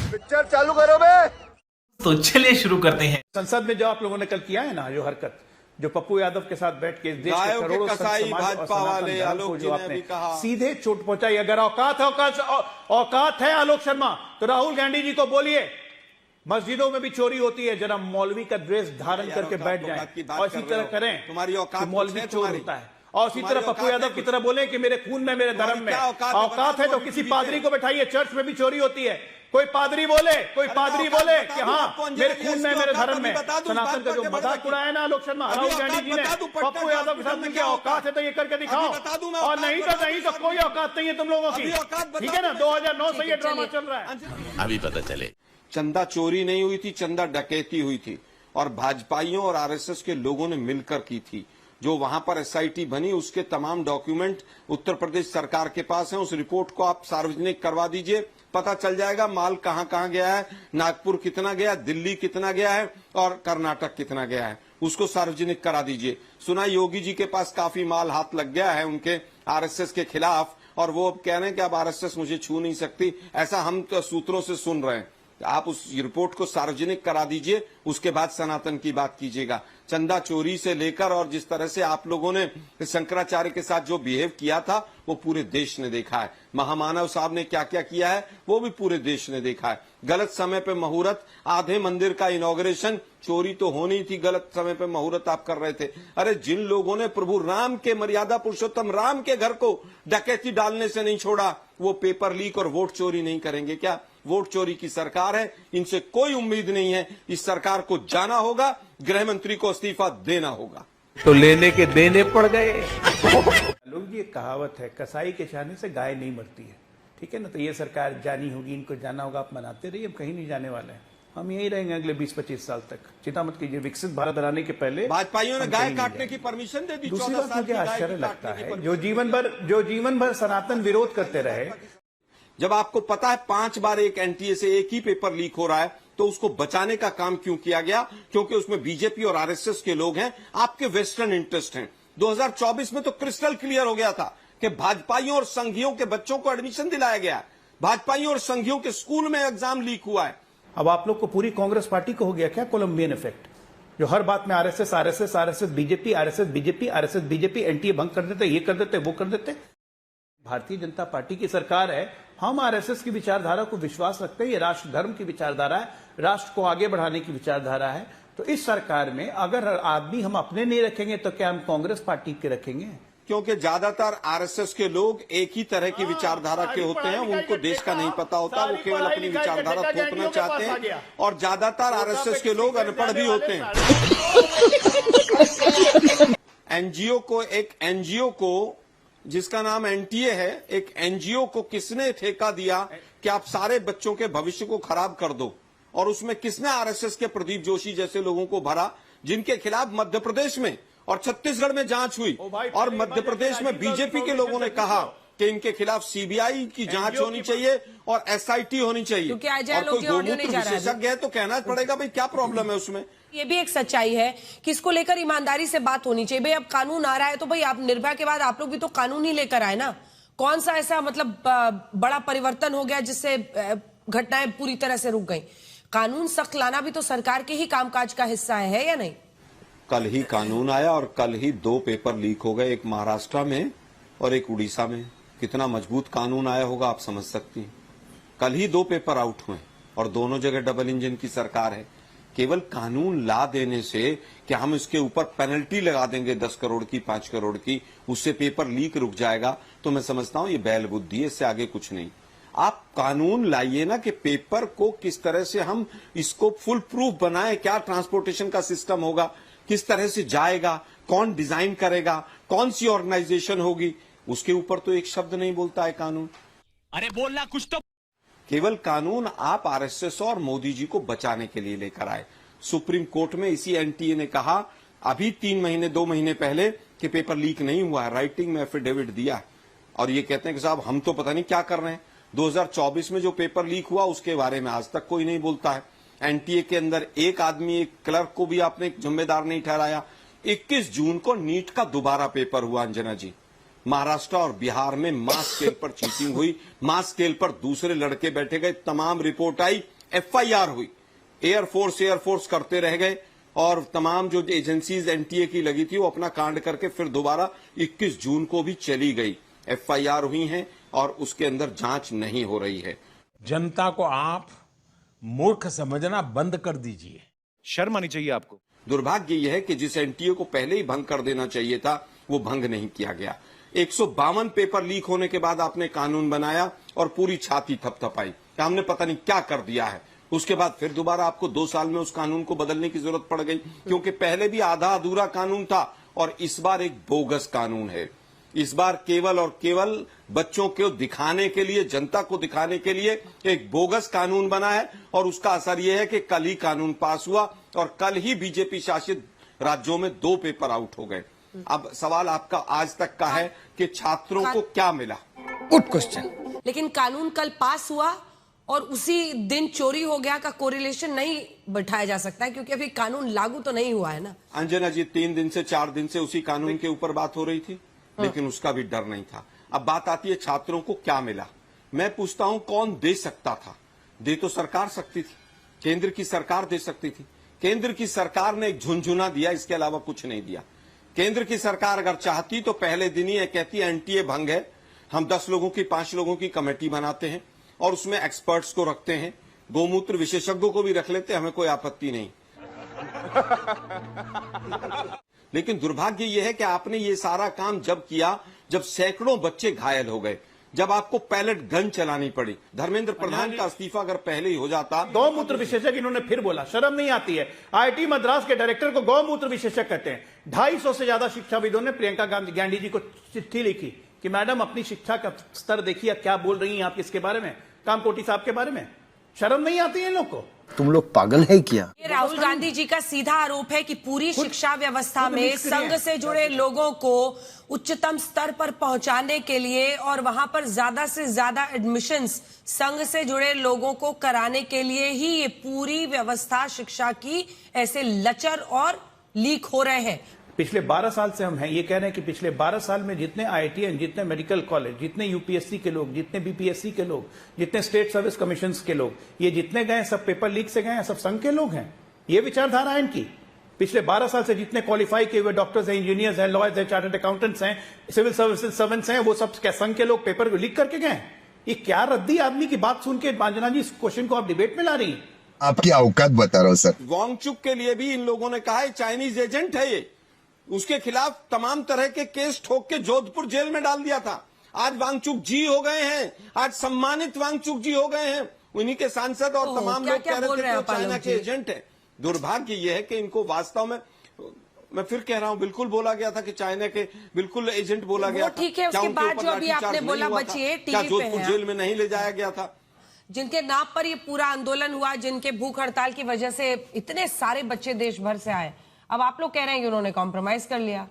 Picture चालू करो बे। तो चलिए शुरू करते हैं। संसद में जो आप लोगों ने कल किया है ना, जो हरकत, जो पप्पू यादव के साथ बैठ के देश के करोड़ों कसाई भाजपा वाले आलोक जो जी ने आपने भी कहा, सीधे चोट पहुंचाई। अगर औकात है आलोक शर्मा, तो राहुल गांधी जी को बोलिए मस्जिदों में भी चोरी होती है, जरा मौलवी का ड्रेस धारण करके बैठ जाएं और इसी तरह करें। तुम्हारी औकात मौलवी चोर होता है और इसी तरह पप्पू यादव की तरह बोले कि मेरे खून में, मेरे धर्म में औकात है, तो किसी पादरी को बैठाइए। चर्च में भी चोरी होती है, कोई पादरी बोले कि हाँ मेरे खून में, मेरे धर्म में। सनातन का जो मजाक उड़ाया ना आलोक शर्मा, राहुल गांधी जी ने पप्पू यादव के साथ में, क्या औकात है तो ये करके दिखाओ, और नहीं तो कोई औकात नहीं है तुम लोगों की। ठीक है ना, 2009 से ये ड्रामा चल रहा है, अभी पता चले। चंदा चोरी नहीं हुई थी, चंदा डकैती हुई थी, और भाजपाइयों और आरएसएस के लोगों ने मिलकर की थी। जो वहां पर एसआईटी बनी, उसके तमाम डॉक्यूमेंट उत्तर प्रदेश सरकार के पास हैं। उस रिपोर्ट को आप सार्वजनिक करवा दीजिए, पता चल जाएगा माल कहां कहां गया है, नागपुर कितना गया, दिल्ली कितना गया है और कर्नाटक कितना गया है, उसको सार्वजनिक करा दीजिए। सुना योगी जी के पास काफी माल हाथ लग गया है उनके आरएसएस के खिलाफ, और वो अब कह रहे हैं कि अब आरएसएस मुझे छू नहीं सकती, ऐसा हम तो सूत्रों से सुन रहे हैं। आप उस रिपोर्ट को सार्वजनिक करा दीजिए, उसके बाद सनातन की बात कीजिएगा। चंदा चोरी से लेकर और जिस तरह से आप लोगों ने शंकराचार्य के साथ जो बिहेव किया था, वो पूरे देश ने देखा है। महामानव साहब ने क्या क्या किया है, वो भी पूरे देश ने देखा है। गलत समय पे मुहूर्त, आधे मंदिर का इनॉग्रेशन, चोरी तो होनी थी, गलत समय पे मुहूर्त आप कर रहे थे। अरे जिन लोगों ने प्रभु राम के, मर्यादा पुरुषोत्तम राम के घर को डकैती डालने से नहीं छोड़ा, वो पेपर लीक और वोट चोरी नहीं करेंगे क्या? वोट चोरी की सरकार है, इनसे कोई उम्मीद नहीं है। इस सरकार को जाना होगा, गृह मंत्री को इस्तीफा देना होगा। तो लेने के देने पड़ गए। लोग जी, एक कहावत है, कसाई के चाहने से गाय नहीं मरती है। ठीक है ना, तो ये सरकार जानी होगी, इनको जाना होगा, आप मनाते रहिए, हम कहीं नहीं जाने वाले हैं, हम यही रहेंगे अगले 20-25 साल तक। चिंता मत कीजिए, विकसित भारत बनाने के पहले भाजपाइयों ने गाय काटने की परमिशन दे दी। दूसरी बात मुझे आश्चर्य लगता है, जो जीवन भर सनातन विरोध करते रहे, जब आपको पता है 5 बार एक एनटीए से एक ही पेपर लीक हो रहा है, तो उसको बचाने का काम क्यों किया गया? क्योंकि उसमें बीजेपी और आरएसएस के लोग हैं, आपके वेस्टर्न इंटरेस्ट हैं। 2024 में तो क्रिस्टल क्लियर हो गया था कि भाजपाइयों और संघियों के बच्चों को एडमिशन दिलाया गया, भाजपाइयों और संघियों के स्कूल में एग्जाम लीक हुआ है। अब आप लोग को पूरी कांग्रेस पार्टी को हो गया क्या कोलंबियन इफेक्ट, जो हर बात में आरएसएस बीजेपी एनटीए भंग कर देते, ये कर देते, वो कर देते। भारतीय जनता पार्टी की सरकार है, हम आरएसएस की विचारधारा को विश्वास रखते हैं, ये राष्ट्र धर्म की विचारधारा है, राष्ट्र को आगे बढ़ाने की विचारधारा है। तो इस सरकार में अगर आदमी हम अपने नहीं रखेंगे, तो क्या हम कांग्रेस पार्टी के रखेंगे? क्योंकि ज्यादातर आरएसएस के लोग एक ही तरह की विचारधारा के होते हैं, उनको देश का नहीं पता होता, वो केवल अपनी विचारधारा थोपना चाहते हैं, और ज्यादातर आरएसएस के लोग अनपढ़ भी होते हैं। एनजीओ को जिसका नाम एनटीए है, एक एनजीओ को किसने ठेका दिया कि आप सारे बच्चों के भविष्य को खराब कर दो, और उसमें किसने आरएसएस के प्रदीप जोशी जैसे लोगों को भरा, जिनके खिलाफ मध्य प्रदेश में और छत्तीसगढ़ में जांच हुई, और मध्य प्रदेश में बीजेपी के लोगों ने कहा कि इनके खिलाफ सीबीआई की जांच होनी चाहिए और एसआईटी होनी चाहिए। और कोई गोमूत्र विशेषज्ञ है तो कहना पड़ेगा भाई क्या प्रॉब्लम है उसमें। ये भी एक सच्चाई है कि इसको लेकर ईमानदारी से बात होनी चाहिए। भाई अब कानून आ रहा है, तो भाई आप निर्भया के बाद आप लोग भी तो कानून ही लेकर आए ना। कौन सा ऐसा मतलब बड़ा परिवर्तन हो गया जिससे घटनाएं पूरी तरह से रुक गई? कानून सख्त लाना भी तो सरकार के ही कामकाज का हिस्सा है, या नहीं? कल ही कानून आया और कल ही 2 पेपर लीक हो गए, एक महाराष्ट्र में और एक उड़ीसा में। कितना मजबूत कानून आया होगा आप समझ सकती हैं। कल ही 2 पेपर आउट हुए और दोनों जगह डबल इंजन की सरकार है। केवल कानून ला देने से कि हम इसके ऊपर पेनल्टी लगा देंगे 10 करोड़ की, 5 करोड़ की, उससे पेपर लीक रुक जाएगा, तो मैं समझता हूं ये बैल बुद्धि है, इससे आगे कुछ नहीं। आप कानून लाइए ना कि पेपर को किस तरह से हम इसको फुल प्रूफ बनाए, क्या ट्रांसपोर्टेशन का सिस्टम होगा, किस तरह से जाएगा, कौन डिजाइन करेगा, कौन सी ऑर्गेनाइजेशन होगी, उसके ऊपर तो एक शब्द नहीं बोलता है कानून। अरे बोलना कुछ तो। केवल कानून आप आरएसएस और मोदी जी को बचाने के लिए लेकर आए। सुप्रीम कोर्ट में इसी एनटीए ने कहा अभी 2 महीने पहले कि पेपर लीक नहीं हुआ है, राइटिंग में एफिडेविट दिया, और ये कहते हैं कि साहब हम तो पता नहीं क्या कर रहे हैं। 2024 में जो पेपर लीक हुआ उसके बारे में आज तक कोई नहीं बोलता है। एनटीए के अंदर एक आदमी, एक क्लर्क को भी आपने जिम्मेदार नहीं ठहराया। 21 जून को नीट का दोबारा पेपर हुआ अंजना जी। महाराष्ट्र और बिहार में मास स्केल पर चीटिंग हुई, मास स्केल पर दूसरे लड़के बैठे गए, तमाम रिपोर्ट आई, FIR हुई, एयरफोर्स करते रह गए और तमाम जो एजेंसीज NTA की लगी थी वो अपना कांड करके फिर दोबारा 21 जून को भी चली गई। FIR हुई हैं और उसके अंदर जांच नहीं हो रही है। जनता को आप मूर्ख समझना बंद कर दीजिए। शर्म आनी चाहिए आपको। दुर्भाग्य यह है कि जिस NTA को पहले ही भंग कर देना चाहिए था वो भंग नहीं किया गया। 152 पेपर लीक होने के बाद आपने कानून बनाया और पूरी छाती थपथपाई कि हमने पता नहीं क्या कर दिया है। उसके बाद फिर दोबारा आपको 2 साल में उस कानून को बदलने की जरूरत पड़ गई, क्योंकि पहले भी आधा अधूरा कानून था और इस बार एक बोगस कानून है। इस बार केवल और केवल बच्चों को दिखाने के लिए, जनता को दिखाने के लिए एक बोगस कानून बना है और उसका असर यह है कि कल ही कानून पास हुआ और कल ही बीजेपी शासित राज्यों में 2 पेपर आउट हो गए। अब सवाल आपका आज तक का है कि छात्रों को क्या मिला? Good question. लेकिन कानून कल पास हुआ और उसी दिन चोरी हो गया का कोरिलेशन नहीं बैठाया जा सकता है, क्योंकि अभी कानून लागू तो नहीं हुआ है ना। अंजना जी, 3 दिन से 4 दिन से उसी कानून के ऊपर बात हो रही थी, लेकिन उसका भी डर नहीं था। अब बात आती है छात्रों को क्या मिला। मैं पूछता हूं कौन दे सकता था? दे तो सरकार सकती थी, केंद्र की सरकार दे सकती थी। केंद्र की सरकार ने एक झुनझुना दिया, इसके अलावा कुछ नहीं दिया। केंद्र की सरकार अगर चाहती तो पहले दिन ही कहती NTA भंग है, हम 10 लोगों की 5 लोगों की कमेटी बनाते हैं और उसमें एक्सपर्ट्स को रखते हैं, गोमूत्र विशेषज्ञों को भी रख लेते, हमें कोई आपत्ति नहीं। लेकिन दुर्भाग्य यह है कि आपने ये सारा काम जब किया जब सैकड़ों बच्चे घायल हो गए, जब आपको पैलेट गन चलानी पड़ी। धर्मेंद्र प्रधान का इस्तीफा अगर पहले ही हो जाता। गौमूत्र विशेषज्ञ इन्होंने फिर बोला, शर्म नहीं आती है। IIT मद्रास के डायरेक्टर को गौमूत्र विशेषज्ञ कहते हैं। 250 से ज्यादा शिक्षाविदों ने प्रियंका गांधी जी को चिट्ठी लिखी कि मैडम अपनी शिक्षा का स्तर देखिए, क्या बोल रही हैं आप किसके बारे में, कामकोटी साहब के बारे में। शर्म नहीं आती है इन लोग को? तुम लोग पागल है क्या? ये राहुल गांधी जी का सीधा आरोप है कि पूरी शिक्षा व्यवस्था में संघ से जुड़े लोगों को उच्चतम स्तर पर पहुंचाने के लिए और वहां पर ज्यादा से ज्यादा एडमिशंस संघ से जुड़े लोगों को कराने के लिए ही ये पूरी व्यवस्था शिक्षा की ऐसे लचर और लीक हो रहे हैं। पिछले 12 साल से हम हैं ये कह रहे हैं कि पिछले 12 साल में जितने IITian, जितने मेडिकल कॉलेज, जितने UPSC के लोग, जितने BPSC के लोग, जितने स्टेट सर्विस कमीशन के लोग, ये जितने गए सब पेपर लीक से गए हैं, सब संघ के लोग हैं। ये विचारधारा है इनकी। पिछले 12 साल से जितने क्वालिफाई किए हुए डॉक्टर्स हैं, इंजीनियर्स हैं, लॉयर्स हैं, चार्टर्ड अकाउंटेंट्स हैं, सिविल सर्विसेज सर्वेंट्स हैं, वो सब संघ के लोग पेपर लीक करके गए। ये क्या रद्दी आदमी की बात सुन के अंजना जी इस क्वेश्चन को आप डिबेट में ला रही हैं? आपकी औकात बता रहा हूं सर। वांगचुक के लिए भी इन लोगों ने कहा है चाइनीज एजेंट है ये, उसके खिलाफ तमाम तरह के केस ठोक के जोधपुर जेल में डाल दिया था। आज वांगचुक जी हो गए हैं, आज सम्मानित वांगचुक जी हो गए हैं, उन्हीं के सांसद और तमाम लोग कह रहे थे कि वो चाइना के एजेंट है। दुर्भाग्य यह है कि इनको वास्तव में, मैं फिर कह रहा हूं, बिल्कुल बोला गया था कि चाइना के बिल्कुल एजेंट बोला गया था। ठीक है, उसके बाद जो अभी आपने बोला बचिए, क्या जोधपुर जेल में नहीं ले जाया गया था? जिनके नाम पर ये पूरा आंदोलन हुआ, जिनके भूख हड़ताल की वजह से इतने सारे बच्चे देश भर से आए, अब आप लोग कह रहे हैं कि उन्होंने कॉम्प्रोमाइज कर लिया।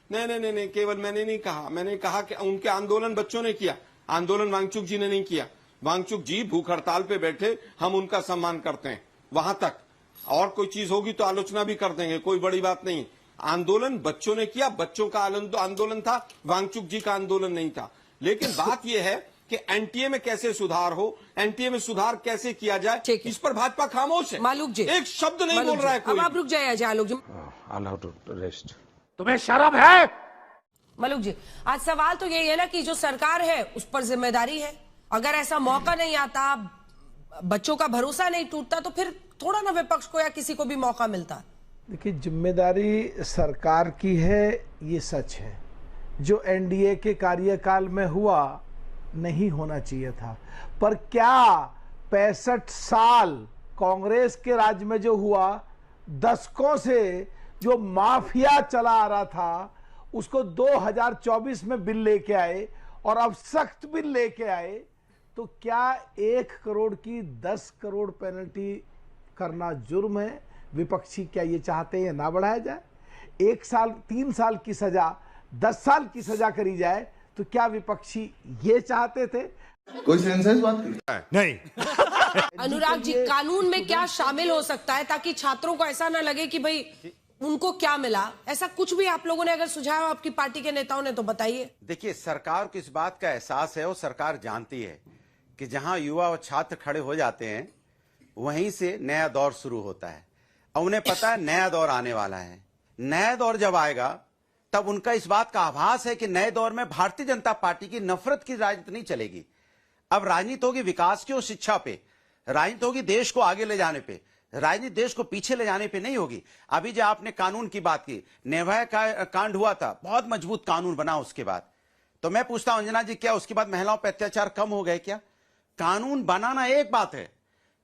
नहीं, केवल मैंने नहीं कहा, मैंने कहा कि उनके आंदोलन बच्चों ने किया, आंदोलन वांगचुक जी ने नहीं किया। वांगचुक जी भूख हड़ताल पे बैठे, हम उनका सम्मान करते हैं, वहां तक। और कोई चीज होगी तो आलोचना भी कर देंगे, कोई बड़ी बात नहीं। आंदोलन बच्चों ने किया, बच्चों का आंदोलन था, वांगचुक जी का आंदोलन नहीं था। लेकिन बात यह है कि NTA में कैसे सुधार हो, NTA में सुधार कैसे किया जाए, इस पर भाजपा खामोश है। मालूक जी एक शब्द नहीं बोल रहा है कोई। अब आप रुक जाइए आलोक जी। रेस्ट। तुम्हें शर्म है? मलूक जी, आज सवाल तो यही है ना कि जो सरकार है उस पर जिम्मेदारी है। अगर ऐसा मौका नहीं आता, बच्चों का भरोसा नहीं टूटता, तो फिर थोड़ा ना विपक्ष को या किसी को भी मौका मिलता। देखिए, जिम्मेदारी सरकार की है, ये सच है। जो NDA के कार्यकाल में हुआ नहीं होना चाहिए था, पर क्या 65 साल कांग्रेस के राज में जो हुआ, दशकों से जो माफिया चला आ रहा था, उसको 2024 में बिल लेके आए और अब सख्त बिल लेके आए, तो क्या 1 करोड़ की 10 करोड़ पेनल्टी करना जुर्म है? विपक्षी क्या ये चाहते हैं ना बढ़ाया जाए? 1 साल 3 साल की सजा 10 साल की सजा करी जाए, तो क्या विपक्षी ये चाहते थे? कोई सेंसेस बात नहीं। अनुराग जी, कानून में क्या शामिल हो सकता है ताकि छात्रों को ऐसा ना लगे कि भाई उनको क्या मिला? ऐसा कुछ भी आप लोगों ने अगर सुझाया हो आपकी पार्टी के नेताओं ने, तो बताइए। देखिए, सरकार को इस बात का एहसास है और सरकार जानती है कि जहां युवा और छात्र खड़े हो जाते हैं, वहीं से नया दौर शुरू होता है। और उन्हें पता है नया दौर आने वाला है। नया दौर जब आएगा तब उनका इस बात का आभास है कि नए दौर में भारतीय जनता पार्टी की नफरत की राजनीति नहीं चलेगी। अब राजनीति होगी विकास की और शिक्षा पे, राजनीति होगी देश को आगे ले जाने पे, राजनीति देश को पीछे ले जाने पे नहीं होगी। अभी जो आपने कानून की बात की, निर्भया का कांड हुआ था, बहुत मजबूत कानून बना उसके बाद। तो मैं पूछता हूं अंजना जी, क्या उसके बाद महिलाओं पर अत्याचार कम हो गए क्या? कानून बनाना एक बात है,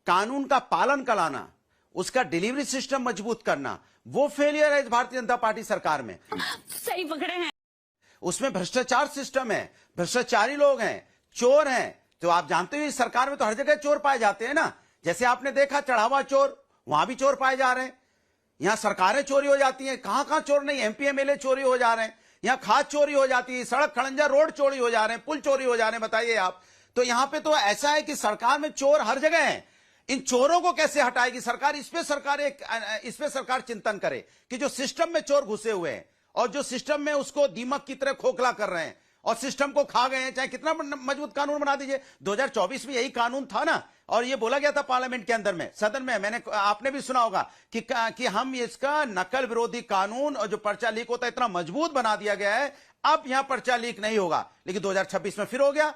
कानून का पालन कराना, उसका डिलीवरी सिस्टम मजबूत करना, वो फेलियर है इस भारतीय जनता पार्टी सरकार में। सही पकड़े हैं। उसमें भ्रष्टाचार सिस्टम है, भ्रष्टाचारी लोग हैं, चोर हैं। तो आप जानते हो इस सरकार में तो हर जगह चोर पाए जाते हैं ना। जैसे आपने देखा चढ़ावा चोर, वहां भी चोर पाए जा रहे हैं। यहां सरकारें चोरी हो जाती हैं, कहां कहां चोर नहीं, एमपी एमएलए चोरी हो जा रहे हैं, यहां खाद चोरी हो जाती है, सड़क खड़ंजा रोड चोरी हो जा रहे हैं, पुल चोरी हो जा रहे हैं। बताइए आप। तो यहां पे तो ऐसा है कि सरकार में चोर हर जगह है। इन चोरों को कैसे हटाएगी सरकार? इस पे सरकार चिंतन करे कि जो सिस्टम में चोर घुसे हुए हैं और जो सिस्टम में उसको दीमक की तरह खोखला कर रहे हैं और सिस्टम को खा गए हैं, चाहे कितना मजबूत कानून बना दीजिए। 2024 में यही कानून था ना, और ये बोला गया था पार्लियामेंट के अंदर में, सदन में। आपने भी सुना होगा कि हम इसका नकल विरोधी कानून और जो पर्चा लीक होता है इतना मजबूत बना दिया गया है, अब यहां पर्चा लीक नहीं होगा। लेकिन 2026 में फिर हो गया,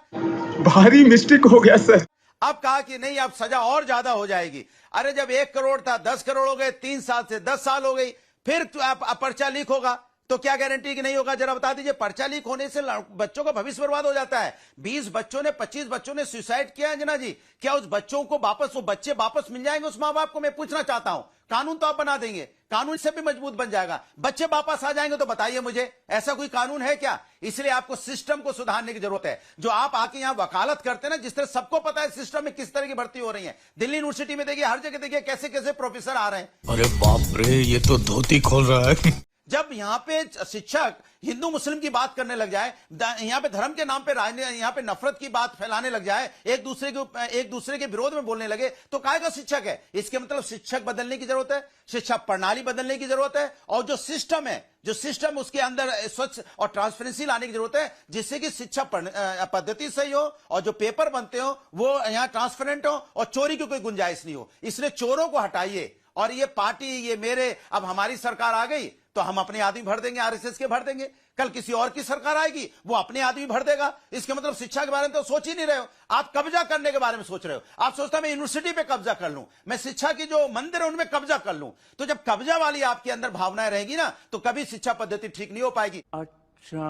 भारी मिस्टेक हो गया सर। अब कहा कि नहीं, अब सजा और ज्यादा हो जाएगी। अरे जब 1 करोड़ था 10 करोड़ हो गए, 3 साल से 10 साल हो गई, फिर पर्चा लीक होगा तो क्या गारंटी कि नहीं होगा? जरा बता दीजिए। पर्चा लीक होने से बच्चों का भविष्य बर्बाद हो जाता है। 20 बच्चों ने 25 बच्चों ने सुसाइड किया अंजना जी। क्या उस बच्चों को वो बच्चे वापस मिल जाएंगे उस मां बाप को? मैं पूछना चाहता हूं। कानून तो आप बना देंगे, कानून से भी मजबूत बन जाएगा, बच्चे वापस आ जाएंगे, तो बताइए मुझे ऐसा कोई कानून है क्या? इसलिए आपको सिस्टम को सुधारने की जरूरत है। जो आप आके यहां वकालत करते हैं ना, जिस तरह सबको पता है सिस्टम में किस तरह की भर्ती हो रही है। दिल्ली यूनिवर्सिटी में देखिए, हर जगह देखिए कैसे कैसे प्रोफेसर आ रहे हैं। अरे बाप रे, ये तो धोती खोल रहा है। जब यहाँ पे शिक्षक हिंदू मुस्लिम की बात करने लग जाए, यहाँ पे धर्म के नाम पे यहाँ पे नफरत की बात फैलाने लग जाए, एक दूसरे के विरोध में बोलने लगे, तो काहे का शिक्षक है? इसके मतलब शिक्षक बदलने की जरूरत है, शिक्षा प्रणाली बदलने की जरूरत है, और जो सिस्टम उसके अंदर स्वच्छ और ट्रांसपेरेंसी लाने की जरूरत है, जिससे कि शिक्षा पद्धति सही हो और जो पेपर बनते हो वो यहाँ ट्रांसपेरेंट हो और चोरी की कोई गुंजाइश नहीं हो। इसलिए चोरों को हटाइए। और ये पार्टी, ये मेरे, अब हमारी सरकार आ गई तो हम अपने आदमी भर देंगे, आरएसएस के भर देंगे। कल किसी और की सरकार आएगी, वो अपने आदमी भर देगा। इसके मतलब शिक्षा के बारे में तो सोच ही नहीं रहे हो आप, कब्जा करने के बारे में सोच रहे हो। आप सोचते मैं यूनिवर्सिटी पे कब्जा कर लूं, मैं शिक्षा की जो मंदिर है उनमें कब्जा कर लूं। तो जब कब्जा वाली आपके अंदर भावनाएं रहेगी ना, तो कभी शिक्षा पद्धति ठीक नहीं हो पाएगी। अच्छा,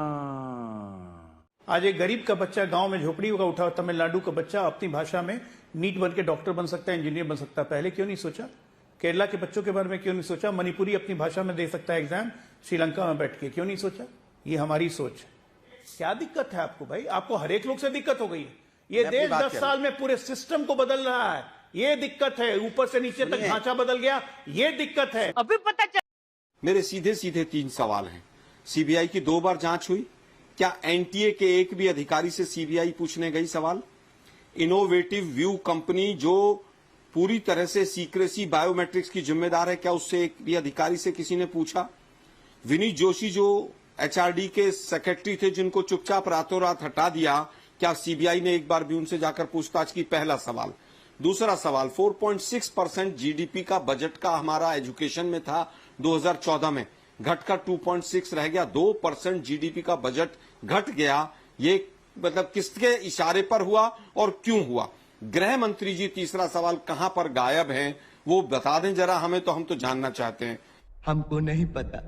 आज एक गरीब का बच्चा गांव में झोपड़ी का उठा, तमिलनाडु का बच्चा अपनी भाषा में नीट बन के डॉक्टर बन सकता है, इंजीनियर बन सकता है। पहले क्यों नहीं सोचा? केरला के बच्चों के बारे में क्यों नहीं सोचा? मणिपुरी अपनी भाषा में दे सकता है एग्जाम श्रीलंका में बैठ के, क्यों नहीं सोचा? ये हमारी सोच है। क्या दिक्कत है आपको भाई? आपको हर एक लोग से दिक्कत हो गई है। ये देश 10 साल में पूरे सिस्टम को बदल रहा है, ये दिक्कत है। ऊपर से नीचे तक ढांचा बदल गया, ये दिक्कत है। अभी पता चल। मेरे सीधे सीधे 3 सवाल हैं। सीबीआई की 2 बार जांच हुई, क्या एनटीए के एक भी अधिकारी से सीबीआई पूछने गई? सवाल। इनोवेटिव व्यू कंपनी जो पूरी तरह से सीक्रेसी बायोमेट्रिक्स की जिम्मेदार है, क्या उससे एक भी अधिकारी से किसी ने पूछा? विनीत जोशी जो एचआरडी के सेक्रेटरी थे, जिनको चुपचाप रातों रात हटा दिया, क्या सीबीआई ने एक बार भी उनसे जाकर पूछताछ की? पहला सवाल। दूसरा सवाल, 4.6% जीडीपी का बजट का हमारा एजुकेशन में था 2014 में, घटकर 2.6 रह गया। 2% जीडीपी का बजट घट गया, ये मतलब किसके इशारे पर हुआ और क्यों हुआ? गृह मंत्री जी, तीसरा सवाल, कहां पर गायब हैं वो बता दें जरा हमें, तो हम तो जानना चाहते हैं। हमको नहीं पता।